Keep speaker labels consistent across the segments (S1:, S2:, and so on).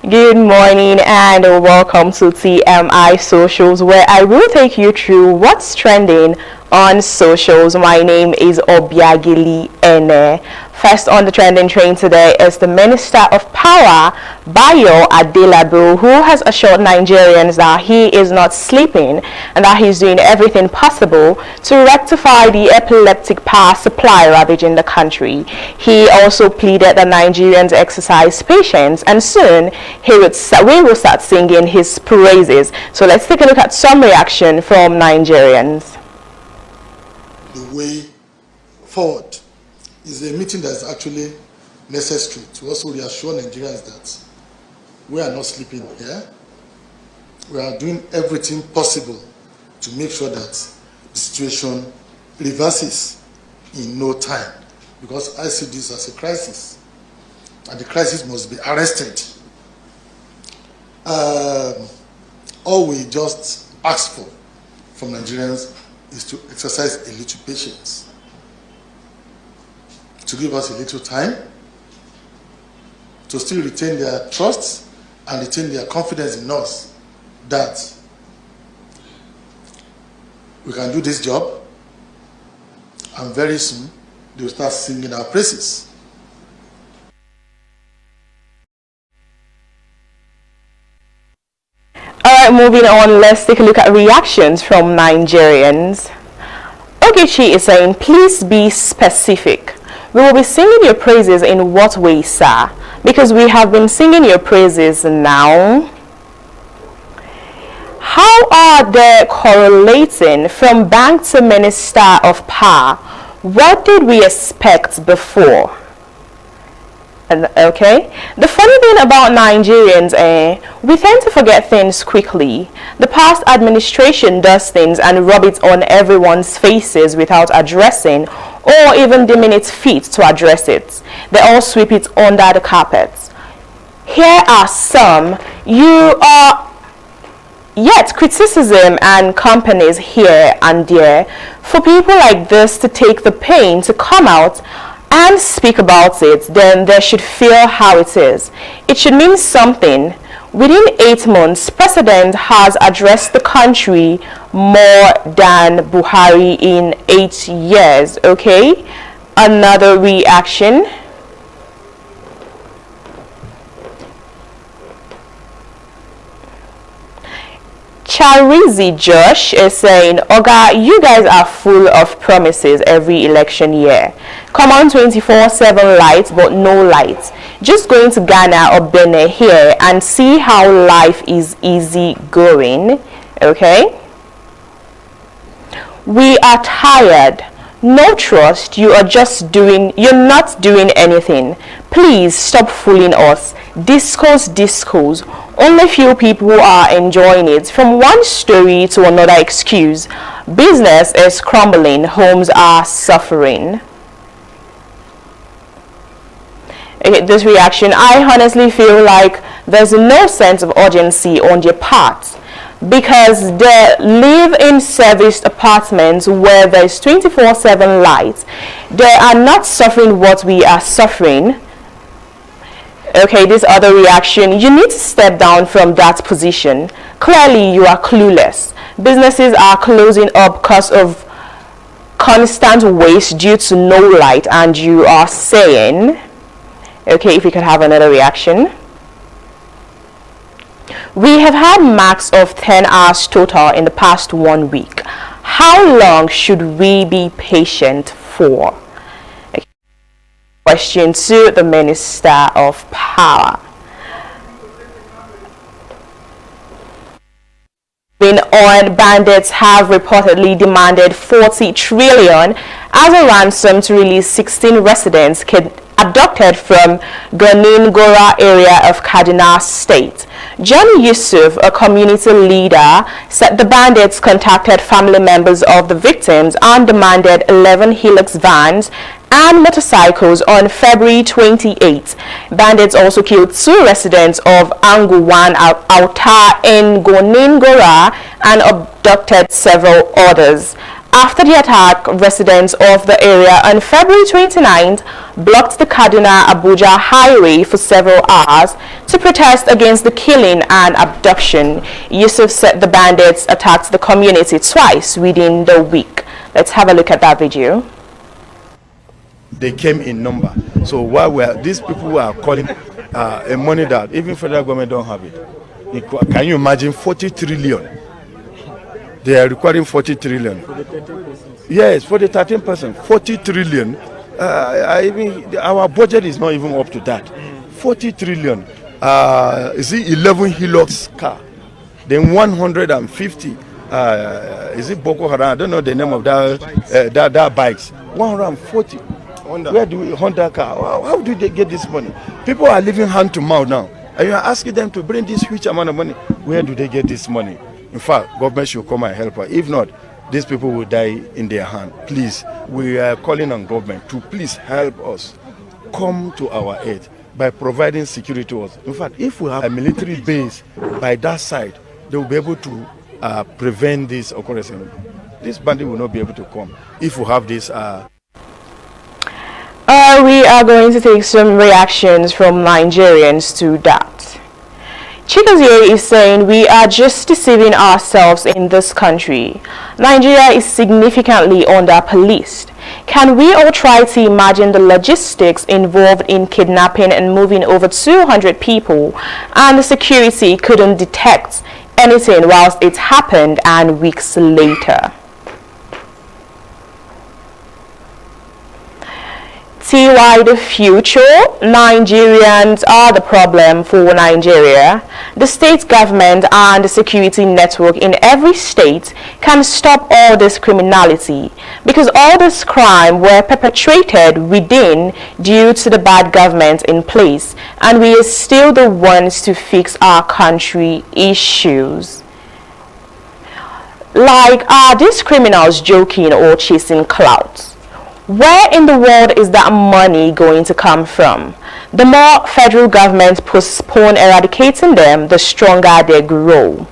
S1: Good morning and welcome to TMI Socials, where I will take you through what's trending on socials. My name is Obiagili Ene. First on the trending train today is the Minister of Power, Bayo Adelabu, who has assured Nigerians that he is not sleeping and that he's doing everything possible to rectify the epileptic power supply ravaging the country. He also pleaded that Nigerians exercise patience and soon we will start singing his praises. So let's take a look at some reaction from Nigerians.
S2: The way forward is a meeting that is actually necessary to also reassure Nigerians that we are not sleeping here. We are doing everything possible to make sure that the situation reverses in no time, because I see this as a crisis and the crisis must be arrested. All we just ask for from Nigerians is to exercise a little patience, to give us a little time, to still retain their trust and retain their confidence in us that we can do this job, and very soon they will start singing our praises.
S1: Alright, moving on, let's take a look at reactions from Nigerians. Ogechi is saying, please be specific. We will be singing your praises in what way, sir? Because we have been singing your praises now. How are they correlating from bank to Minister of Power? What did we expect before? Okay, the funny thing about Nigerians, we tend to forget things quickly. The past administration does things and rub it on everyone's faces without addressing or even deeming it fit to address it. They all sweep it under the carpet. Here are some. You are yet criticism and companies here and there. For people like this to take the pain to come out and speak about it, then they should feel how it is. It should mean something. Within 8 months, President has addressed the country more than Buhari in 8 years. Okay, another reaction. Charizi Josh is saying, Oga, you guys are full of promises every election year. Come on 24/7 light, but no light. Just going to Ghana or Benin here and see how life is easy going. Okay? We are tired. No trust. You're not doing anything. Please stop fooling us. Discourse. Only few people are enjoying it. From one story to another excuse. Business is crumbling. Homes are suffering. Okay, this reaction, I honestly feel like there's no sense of urgency on their part, because they live in serviced apartments where there's 24/7 light. They are not suffering what we are suffering. Okay, this other reaction, you need to step down from that position. Clearly, you are clueless. Businesses are closing up because of constant waste due to no light, and you are saying, okay, if we could have another reaction. We have had max of 10 hours total in the past 1 week. How long should we be patient for? Okay. Question to the Minister of Power. On, bandits have reportedly demanded 40 trillion as a ransom to release 16 residents abducted from Goningora area of Kaduna State. John Yusuf, a community leader, said the bandits contacted family members of the victims and demanded 11 Hilux vans and motorcycles on February 28. Bandits also killed 2 residents of Anguwan Auta in Goningora and abducted several others. After the attack, residents of the area on February 29th blocked the Kaduna-Abuja highway for several hours to protest against the killing and abduction. Yusuf said the bandits attacked the community twice within the week. Let's have a look at that video.
S3: They came in number. So while these people are calling a money that even federal government don't have it. Can you imagine 40 trillion? They are requiring 40 trillion. For the 13%? Yes, for the 13%. 40 trillion. Our budget is not even up to that. 40 trillion. Is it 11 Hilux car? Then 150. Is it Boko Haram? I don't know the name of that bikes. 140. Honda. Where do we Honda car? How do they get this money? People are living hand to mouth now. And you are asking them to bring this huge amount of money. Where do they get this money? In fact, government should come and help us. If not, these people will die in their hand. Please, we are calling on government to please help us come to our aid by providing security to us. In fact, if we have a military base by that side, they will be able to prevent this occurrence. This bandit will not be able to come if we have this.
S1: We are going to take some reactions from Nigerians to that. Chikazie is saying we are just deceiving ourselves in this country. Nigeria is significantly under-policed. Can we all try to imagine the logistics involved in kidnapping and moving over 200 people, and the security couldn't detect anything whilst it happened and weeks later? TY the future, Nigerians are the problem for Nigeria. The state government and the security network in every state can stop all this criminality, because all this crime were perpetrated within due to the bad government in place, and we are still the ones to fix our country issues. Like, are these criminals joking or chasing clout? Where in the world is that money going to come from? The more federal government postpone eradicating them, the stronger they grow.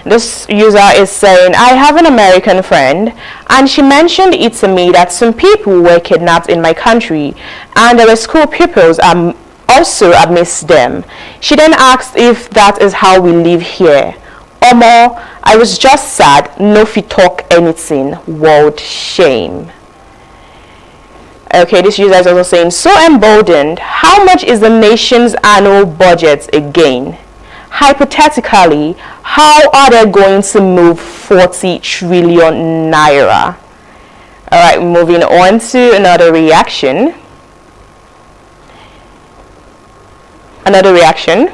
S1: This user is saying, I have an American friend, and she mentioned it to me that some people were kidnapped in my country, and there were school pupils also amidst them. She then asked if that is how we live here. Omo, I was just sad, no fit talk anything, world shame. Okay, this user is also saying, so emboldened, how much is the nation's annual budget again? Hypothetically, how are they going to move 40 trillion naira? Alright, moving on to another reaction. Another reaction.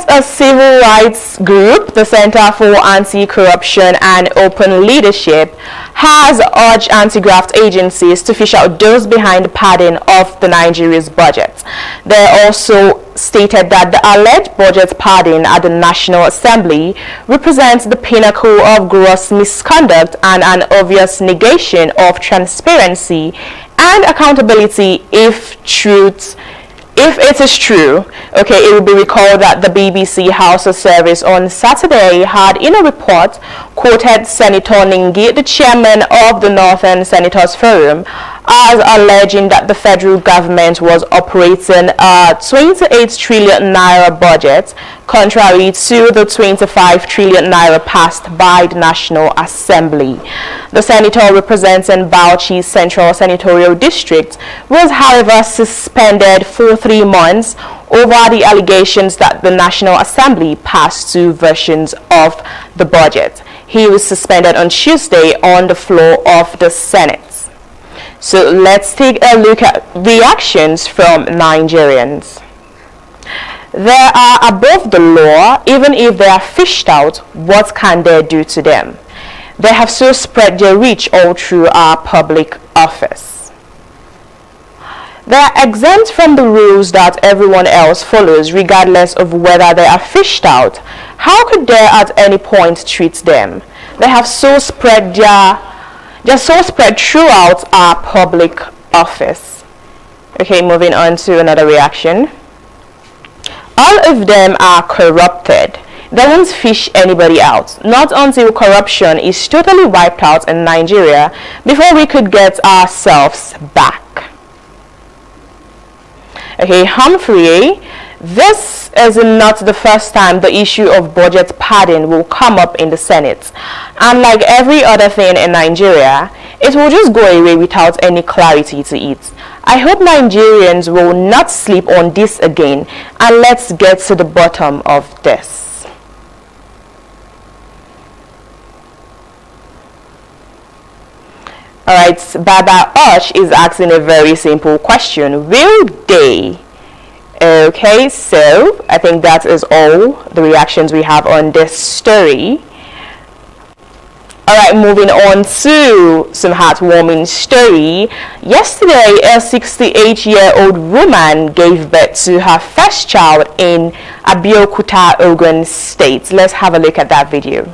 S1: A civil rights group, the Center for Anti-Corruption and Open Leadership, has urged anti-graft agencies to fish out those behind the padding of the Nigeria's budget. They also stated that the alleged budget padding at the National Assembly represents the pinnacle of gross misconduct and an obvious negation of transparency and accountability if it is true. Okay, it will be recalled that the BBC House of Service on Saturday had, in a report, quoted Senator Ningi, the chairman of the Northern Senators Forum, as alleging that the federal government was operating a 28 trillion naira budget, contrary to the 25 trillion naira passed by the National Assembly. The senator representing Bauchi Central Senatorial District was, however, suspended for 3 months over the allegations that the National Assembly passed 2 versions of the budget. He was suspended on Tuesday on the floor of the Senate. So let's take a look at reactions from Nigerians. They are above the law. Even if they are fished out, what can they do to them? They have so spread their reach all through our public office. They are exempt from the rules that everyone else follows, regardless of whether they are fished out. How could they at any point treat them? They have so spread they're so spread throughout our public office. Okay, moving on to another reaction. All of them are corrupted. They won't fish anybody out. Not until corruption is totally wiped out in Nigeria before we could get ourselves back. Okay, Humphrey, this is not the first time the issue of budget padding will come up in the Senate. And like every other thing in Nigeria, it will just go away without any clarity to it. I hope Nigerians will not sleep on this again, and let's get to the bottom of this. Alright, Baba Osh is asking a very simple question. Will they? Okay, so I think that is all the reactions we have on this story. Alright, moving on to some heartwarming story. Yesterday, a 68-year-old woman gave birth to her first child in Abeokuta, Ogun State. Let's have a look at that video.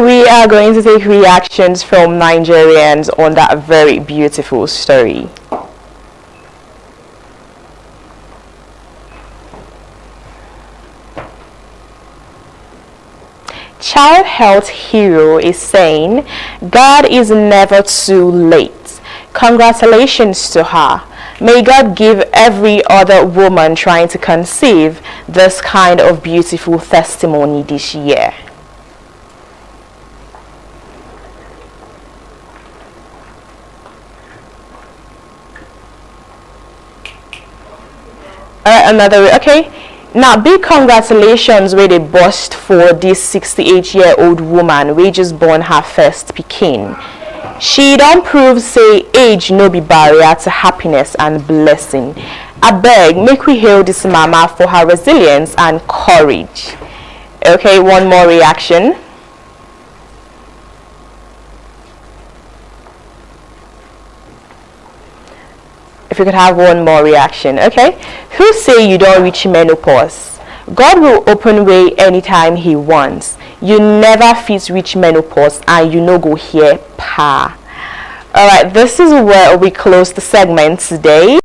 S1: We are going to take reactions from Nigerians on that very beautiful story. Child Health Hero is saying, God is never too late. Congratulations to her. May God give every other woman trying to conceive this kind of beautiful testimony this year. Okay, now big congratulations with a bust for this 68-year-old woman we just born her first pikin. She don't prove say age no be barrier to happiness and blessing. I beg make we hail this mama for her resilience and courage. Okay, one more reaction. If you could have one more reaction. Okay, who say you don't reach menopause? God will open way anytime he wants. You never fit reach menopause and you no go here pa. Alright, this is where we close the segment today.